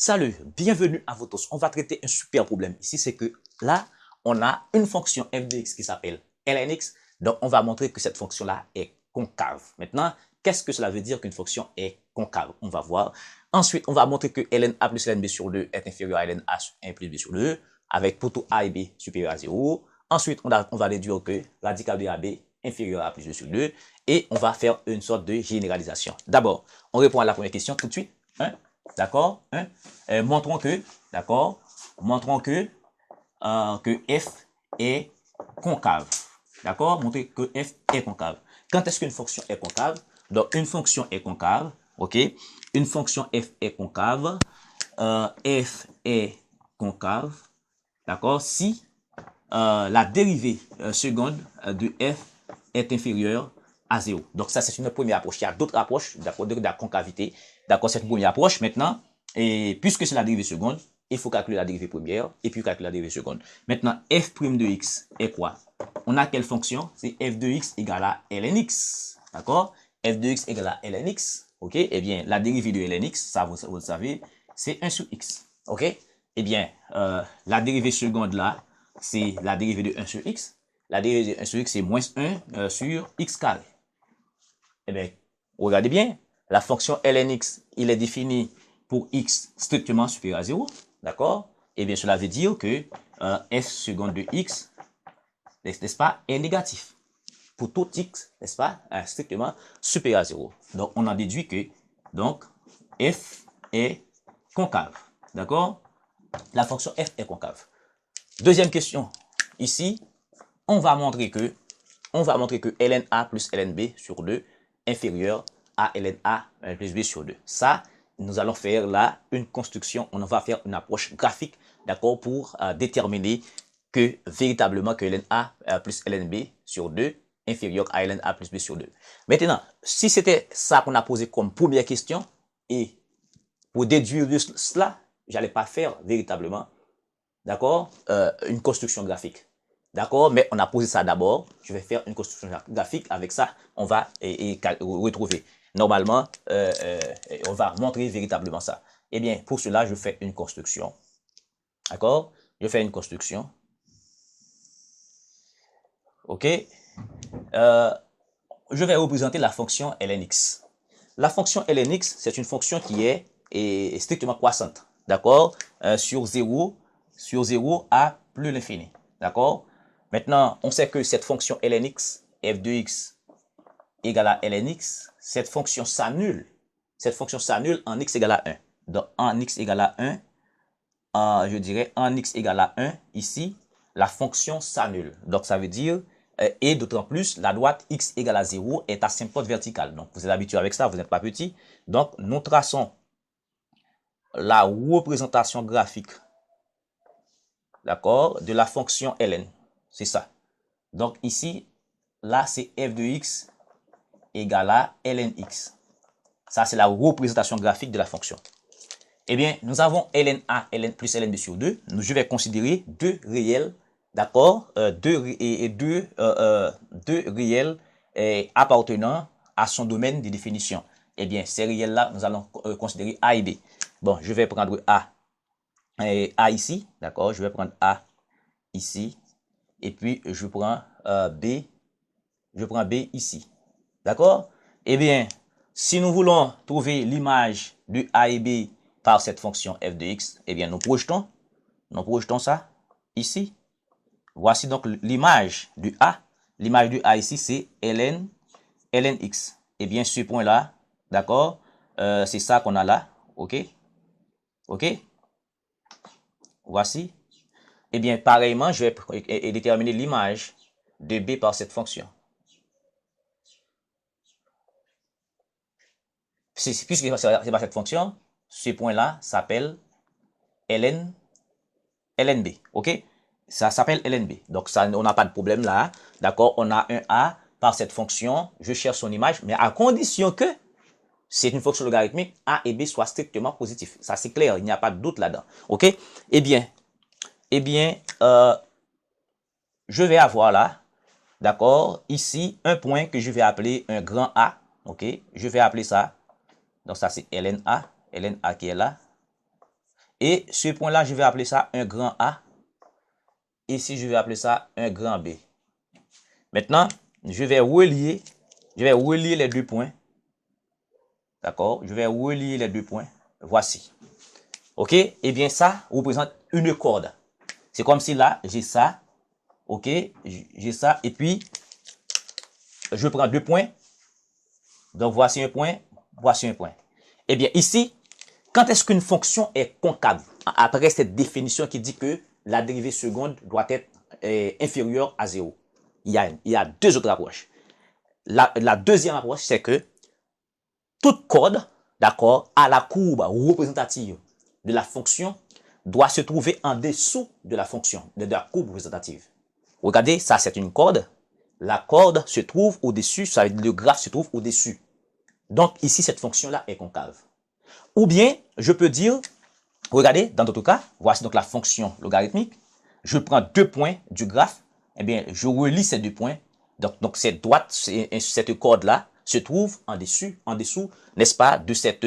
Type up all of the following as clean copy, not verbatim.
Salut, bienvenue à vous tous. On va traiter un super problème ici, c'est que là, on a une fonction f de x qui s'appelle lnx. Donc, on va montrer que cette fonction-là est concave. Maintenant, qu'est-ce que cela veut dire qu'une fonction est concave? On va voir. Ensuite, on va montrer que lna plus lnb sur 2 est inférieur à lna sur 1 plus b sur 2, avec pour tout a et b supérieur à 0. Ensuite, on va déduire que radical de ab inférieur à plus 2 sur 2, et on va faire une sorte de généralisation. D'abord, on répond à la première question tout de suite. D'accord, montrons que, d'accord, que f est concave. D'accord, montrer que f est concave. Quand est-ce qu'une fonction est concave? Donc, une fonction est concave, ok? Une fonction f est concave, f est concave, d'accord, si la dérivée seconde de f est inférieure à 0. Donc, ça, c'est une première approche. Il y a d'autres approches, d'accord, de la concavité. D'accord, c'est une première approche. Maintenant, et puisque c'est la dérivée seconde, il faut calculer la dérivée première et puis calculer la dérivée seconde. Maintenant, f' de x est quoi? On a quelle fonction? C'est f de x égale à lnx. D'accord? F de x égale à lnx. OK? Eh bien, la dérivée de lnx, ça, vous le savez, c'est 1 sur x. OK? Eh bien, la dérivée seconde là, c'est la dérivée de 1 sur x. La dérivée de 1 sur x, c'est moins 1 sur x carré. Eh bien, regardez bien, la fonction lnx, il est défini pour x strictement supérieur à 0, d'accord? Eh bien, cela veut dire que f seconde de x, n'est-ce pas, est négatif. Pour tout x, n'est-ce pas, strictement supérieur à 0. Donc, on en déduit que, donc, f est concave, d'accord? La fonction f est concave. Deuxième question, ici, on va montrer que lna plus lnb sur 2 inférieur à lna plus b sur 2. Ça, nous allons faire là une construction, on va faire une approche graphique, d'accord, pour déterminer que véritablement que lna plus lnb sur 2 inférieur à lna plus b sur 2. Maintenant, si c'était ça qu'on a posé comme première question, et pour déduire de cela, j'allais pas faire véritablement, d'accord, une construction graphique. D'accord, mais on a posé ça d'abord. Je vais faire une construction graphique. Avec ça, on va retrouver. Normalement, on va montrer véritablement ça. Eh bien, pour cela, je fais une construction. D'accord? Je fais une construction. OK? Je vais représenter la fonction lnx. La fonction lnx, c'est une fonction qui est strictement croissante. D'accord? Sur 0 à plus l'infini. D'accord? Maintenant, on sait que cette fonction lnx, f de x égale à lnx, cette fonction s'annule. Cette fonction s'annule en x égale à 1. Donc, en x égale à 1, je dirais en x égale à 1, ici, la fonction s'annule. Donc, ça veut dire, et d'autant plus, la droite x égale à 0 est asymptote verticale. Donc, vous êtes habitué avec ça, vous n'êtes pas petit. Donc, nous traçons la représentation graphique, d'accord, de la fonction ln. C'est ça. Donc ici, là, c'est f de x égale à lnx. Ça, c'est la représentation graphique de la fonction. Eh bien, nous avons lna plus lnb sur 2. Je vais considérer deux réels, d'accord, deux réels appartenant à son domaine de définition. Eh bien, ces réels-là, nous allons considérer a et b. Bon, je vais prendre a ici, d'accord, je vais prendre a ici, et puis je prends B ici. D'accord? Eh bien, si nous voulons trouver l'image de A et B par cette fonction f de x, eh bien, nous projetons ça ici. Voici donc l'image du A. L'image du A ici, c'est lnx. Eh bien, ce point-là, d'accord, c'est ça qu'on a là. OK? OK? Voici. Eh bien, pareillement, je vais déterminer l'image de B par cette fonction. Puisque c'est par cette fonction, ce point-là s'appelle lnb. OK? Ça s'appelle lnb. Donc, ça, on n'a pas de problème là. D'accord? On a un A par cette fonction. Je cherche son image, mais à condition que c'est une fonction logarithmique, A et B soient strictement positifs. Ça, c'est clair. Il n'y a pas de doute là-dedans. OK? Eh bien, je vais avoir là, d'accord, ici, un point que je vais appeler un grand A. OK? Je vais appeler ça. Donc, ça, c'est lna qui est là. Et ce point-là, je vais appeler ça un grand A. Ici, je vais appeler ça un grand B. Maintenant, je vais relier les deux points. D'accord? Je vais relier les deux points. Voici. OK? Eh bien, ça représente une corde. C'est comme si là, j'ai ça. OK? J'ai ça. Et puis, je prends deux points. Donc, voici un point. Voici un point. Eh bien, ici, quand est-ce qu'une fonction est concave? Après cette définition qui dit que la dérivée seconde doit être inférieure à 0. Il y a deux autres approches. La deuxième approche, c'est que toute corde, d'accord, à la courbe représentative de la fonction doit se trouver en dessous de la fonction, de la courbe représentative. Regardez, ça c'est une corde. La corde se trouve au-dessus, ça veut dire le graphe se trouve au-dessus. Donc ici, cette fonction-là est concave. Ou bien, je peux dire, regardez, dans d'autres cas, voici donc la fonction logarithmique. Je prends deux points du graphe, eh bien, je relie ces deux points. Donc cette droite, cette corde-là, se trouve en dessous, n'est-ce pas, de cette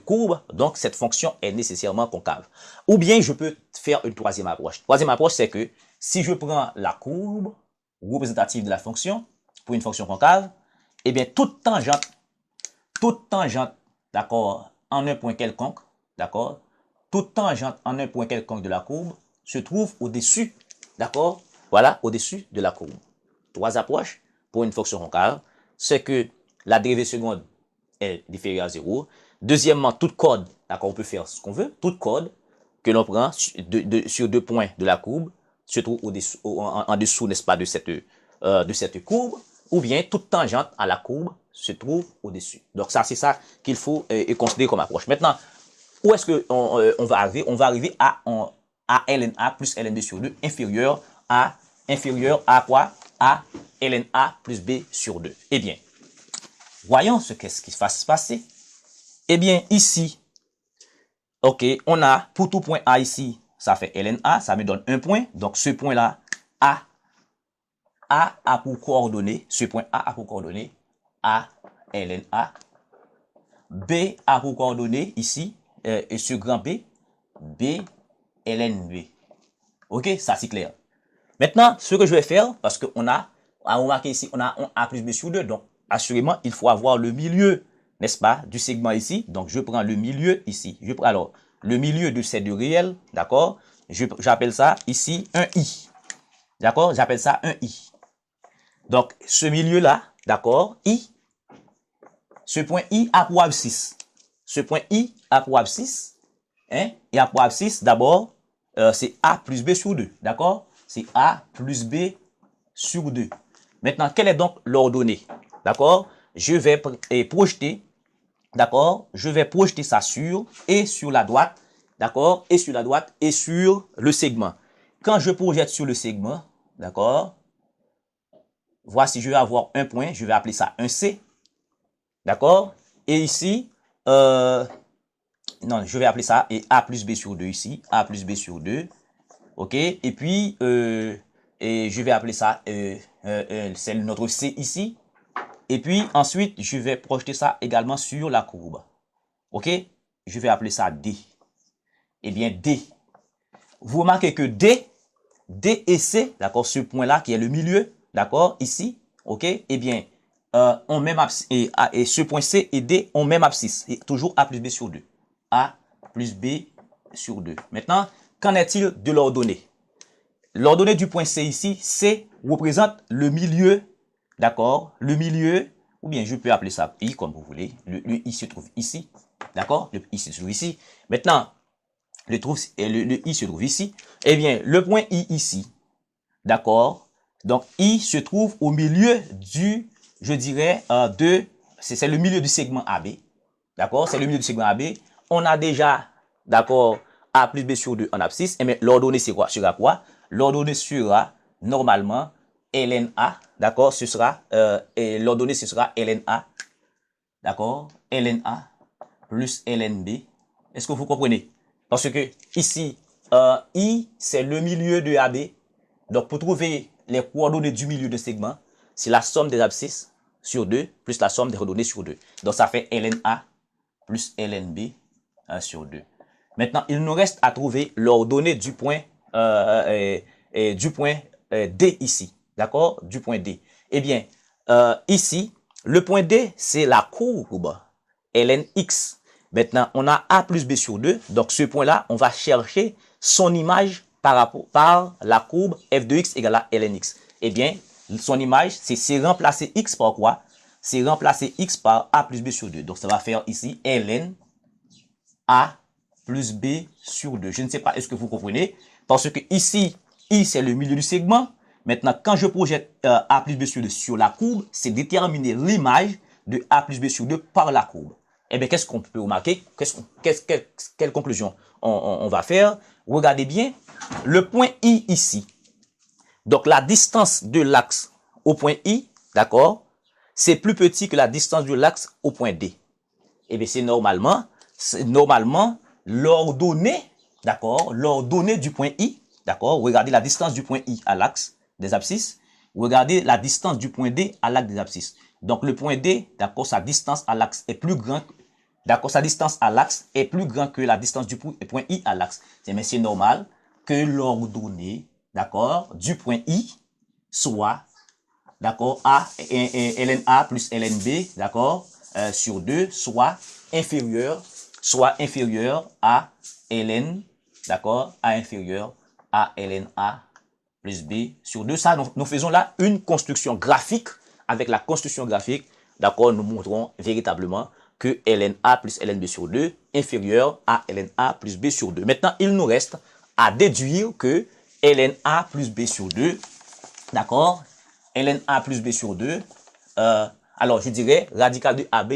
courbe. Donc, cette fonction est nécessairement concave. Ou bien, je peux faire une troisième approche. Troisième approche, c'est que si je prends la courbe représentative de la fonction, pour une fonction concave, eh bien, toute tangente, d'accord, en un point quelconque, d'accord, toute tangente en un point quelconque de la courbe se trouve au-dessus, d'accord, voilà, au-dessus de la courbe. Trois approches pour une fonction concave, c'est que la dérivée seconde est inférieure à 0. Deuxièmement, toute corde, d'accord, on peut faire ce qu'on veut, toute corde que l'on prend sur deux points de la courbe se trouve en dessous, n'est-ce pas, de cette courbe, ou bien toute tangente à la courbe se trouve au-dessus. Donc ça, c'est ça qu'il faut considérer comme approche. Maintenant, où est-ce qu'on va arriver? On va arriver à ln A plus ln B sur 2 inférieur à quoi? À ln A plus B sur 2. Eh bien, voyons ce qu'est-ce qui va se passer. Eh bien, ici, OK, on a pour tout point A ici, ça fait ln A, ça me donne un point. Donc, ce point-là, A a pour coordonnée, ce point A a pour coordonnée A ln A. B a pour coordonnée ici, et ce grand B, B ln B. OK, ça c'est clair. Maintenant, ce que je vais faire, parce qu'on a remarqué ici, on a un A plus B sur 2, donc assurément, il faut avoir le milieu, n'est-ce pas, du segment ici. Donc, je prends le milieu ici. Je prends alors le milieu de ces deux réels, d'accord? J'appelle ça ici un I. D'accord? J'appelle ça un I. Donc, ce milieu-là, d'accord, I, ce point I a pour abscisse. Ce point I a pour abscisse, hein, et a pour abscisse, d'abord, c'est A plus B sur 2, d'accord? C'est A plus B sur 2. Maintenant, quelle est donc l'ordonnée? D'accord? Je vais projeter, d'accord? Je vais projeter ça sur la droite, d'accord? Et sur la droite et sur le segment. Quand je projette sur le segment, d'accord? Voici, je vais avoir un point, je vais appeler ça un C, d'accord? Et ici, non, je vais appeler ça et A plus B sur 2 ici, A plus B sur 2, ok? Et puis, et je vais appeler ça, c'est notre C ici. Et puis, ensuite, je vais projeter ça également sur la courbe. Ok? Je vais appeler ça D. Eh bien, D. Vous remarquez que D et C, d'accord, ce point-là qui est le milieu, d'accord, ici, ok? Eh bien, ont même abscisse, et ce point C et D ont même abscisse. Et toujours A plus B sur 2. A plus B sur 2. Maintenant, qu'en est-il de l'ordonnée? L'ordonnée du point C ici, C représente le milieu, d'accord? Le milieu, ou bien je peux appeler ça I comme vous voulez. Le I se trouve ici, d'accord? Le I se trouve ici. Maintenant, le I se trouve ici. Eh bien, le point I ici, d'accord? Donc, I se trouve au milieu du, je dirais, c'est le milieu du segment AB, d'accord? C'est le milieu du segment AB. On a déjà, d'accord, A plus B sur 2 en abscisse. Eh bien, l'ordonnée sera quoi? L'ordonnée sera normalement ln-A, d'accord? Ce sera, l'ordonnée ce sera ln-A, d'accord? ln-A plus ln-B. Est-ce que vous comprenez? Parce que ici, I, c'est le milieu de AB. Donc, pour trouver les coordonnées du milieu de segment, c'est la somme des abscisses sur 2 plus la somme des redonnées sur 2. Donc, ça fait ln-A plus ln-B sur 2. Maintenant, il nous reste à trouver l'ordonnée du point D ici. D'accord? Du point D. Eh bien, ici, le point D, c'est la courbe lnx. Maintenant, on a A plus B sur 2. Donc, ce point-là, on va chercher son image par la courbe f de x égale à lnx. Eh bien, son image, c'est remplacer x par quoi? C'est remplacer x par A plus B sur 2. Donc, ça va faire ici ln A plus B sur 2. Je ne sais pas, est-ce que vous comprenez? Parce que ici, I, c'est le milieu du segment. Maintenant, quand je projette A plus B sur 2 sur la courbe, c'est déterminer l'image de A plus B sur 2 par la courbe. Eh bien, qu'est-ce qu'on peut remarquer? Quelle conclusion on va faire? Regardez bien, le point I ici. Donc, la distance de l'axe au point I, d'accord, c'est plus petit que la distance de l'axe au point D. Eh bien, c'est normalement l'ordonnée, d'accord, l'ordonnée du point I, d'accord, regardez la distance du point I à l'axe des abscisses, regardez la distance du point D à l'axe des abscisses. Donc, le point D, d'accord, sa distance à l'axe est plus grande, d'accord, sa distance à l'axe est plus grande que la distance du point I à l'axe. Mais c'est normal que l'ordonnée, d'accord, du point I soit, d'accord, ln A plus ln B, d'accord, sur 2, soit inférieur à ln, d'accord, A inférieur à ln A plus B sur 2. Ça, nous faisons là une construction graphique. Avec la construction graphique, d'accord, nous montrons véritablement que ln A plus ln B sur 2 inférieur à ln A plus B sur 2. Maintenant, il nous reste à déduire que ln A plus B sur 2, d'accord, ln A plus B sur 2, alors je dirais radical de AB,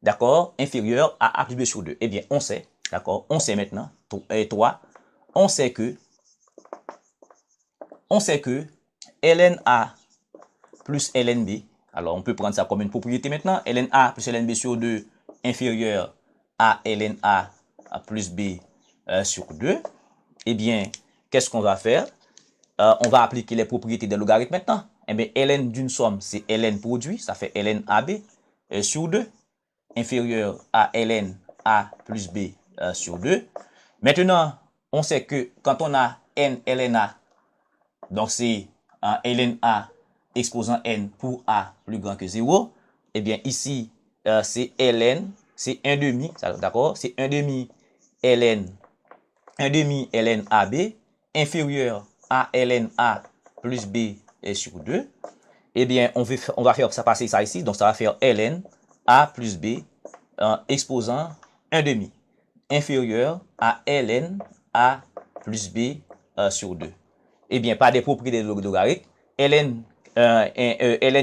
d'accord, inférieur à A plus B sur 2. Eh bien, on sait, d'accord, on sait maintenant, et toi, on sait que ln A plus ln B, alors on peut prendre ça comme une propriété maintenant, ln A plus ln B sur 2 inférieur à ln A plus B sur 2. Eh bien, qu'est-ce qu'on va faire? On va appliquer les propriétés des logarithmes maintenant. Eh bien, ln d'une somme, c'est ln produit, ça fait ln AB sur 2, inférieur à ln A plus B sur 2. Maintenant, on sait que quand on a n ln A, donc c'est ln A exposant n pour A plus grand que 0, eh bien ici, c'est ln, c'est 1 demi, d'accord, c'est 1 demi ln AB inférieur à ln A plus B sur 2, eh bien, on va faire ça passer ça ici, donc ça va faire ln A plus B exposant 1 demi inférieur à ln A plus B sur 2. Eh bien, par des propriétés de logarithme, ln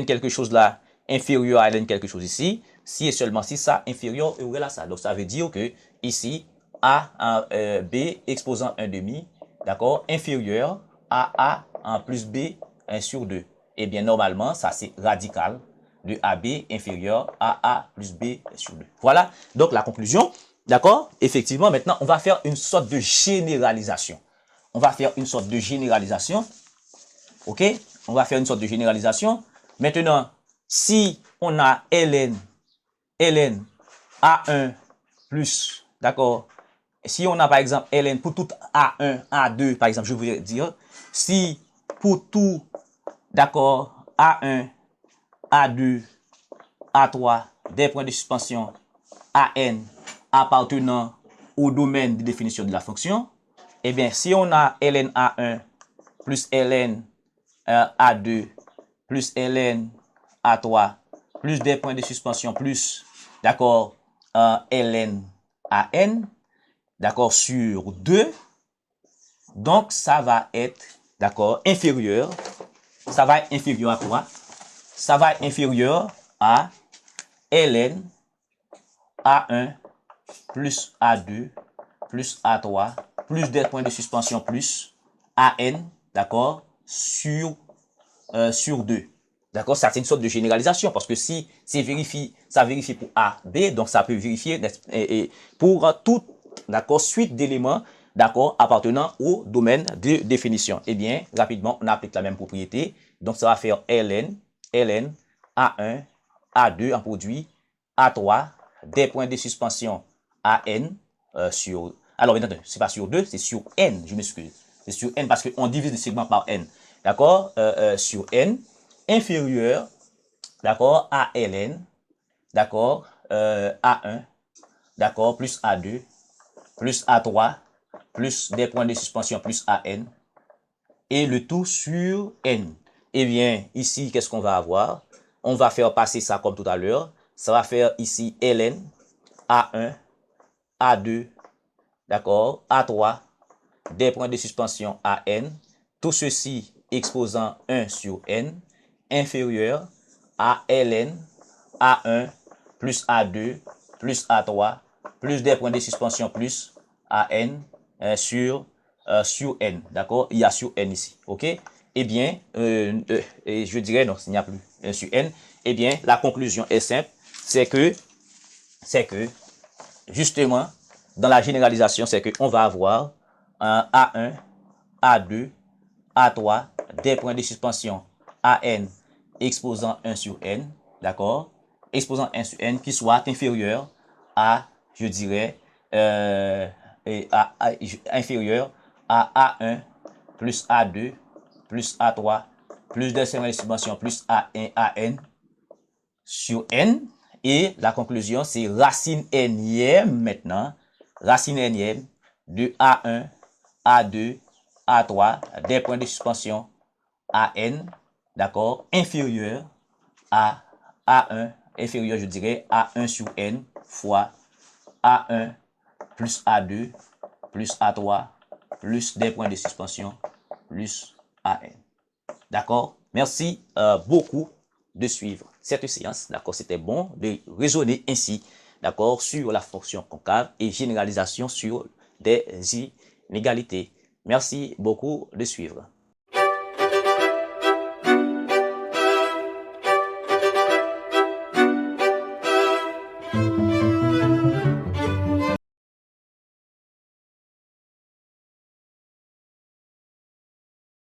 quelque chose là inférieur à ln quelque chose ici, si et seulement si ça inférieur est égal à ça. Donc, ça veut dire que ici, A B exposant 1 demi, d'accord, inférieur à A en plus B sur 2. Eh bien, normalement, ça c'est radical de AB inférieur à A plus B sur 2. Voilà, donc la conclusion, d'accord. Effectivement, maintenant, on va faire une sorte de généralisation. On va faire une sorte de généralisation, ok. On va faire une sorte de généralisation. Maintenant, si on a ln A1 plus, d'accord, si on a par exemple ln pour tout A1, A2, par exemple, je voudrais dire, si pour tout, d'accord, A1, A2, A3, des points de suspension AN appartenant au domaine de définition de la fonction, eh bien, si on a ln A1 plus ln A2 plus ln A3 plus des points de suspension plus, d'accord, ln AN, d'accord, sur 2, donc ça va être, d'accord, inférieur, ça va être inférieur à quoi? Ça va être inférieur à ln A1 plus A2 plus A3 plus des points de suspension plus AN, d'accord, sur 2. D'accord, ça c'est une sorte de généralisation parce que si ça vérifie pour A, B, donc ça peut vérifier pour toute, d'accord, suite d'éléments, d'accord, appartenant au domaine de définition. Eh bien, rapidement, on applique la même propriété. Donc, ça va faire ln A1, A2 en produit, A3, des points de suspension AN, sur... Alors, maintenant, c'est pas sur 2, c'est sur n, je m'excuse. C'est sur n parce qu'on divise le segment par n. D'accord? Sur n, inférieur, d'accord, à ln, d'accord, A1, d'accord, plus A2, plus A3, plus des points de suspension, plus AN, et le tout sur N. Eh bien, ici, qu'est-ce qu'on va avoir? On va faire passer ça comme tout à l'heure. Ça va faire ici ln, A1, A2, d'accord, A3, des points de suspension AN, tout ceci exposant 1 sur N, inférieur à ln, A1, plus A2, plus A3, plus des points de suspension, plus AN sur N. D'accord? Il y a sur N ici. OK? Eh bien, je dirais non, il n'y a plus 1 sur N. Eh bien, la conclusion est simple. C'est que, justement, dans la généralisation, c'est qu'on va avoir un A1, A2, A3, des points de suspension AN exposant 1 sur N, d'accord? Exposant 1 sur N qui soit inférieur à, je dirais, inférieur à A1 plus A2 plus A3 plus des points de suspension plus AN sur N. Et la conclusion, c'est racine Nième maintenant. Racine Nième de A1, A2, A3, des points de suspension AN, d'accord, inférieur à A1, inférieur, je dirais, A1 sur N fois A1 plus A2 plus A3 plus des points de suspension plus AN. D'accord? Merci beaucoup de suivre cette séance. D'accord? C'était bon de raisonner ainsi, d'accord, sur la fonction concave et généralisation sur des inégalités. Merci beaucoup de suivre.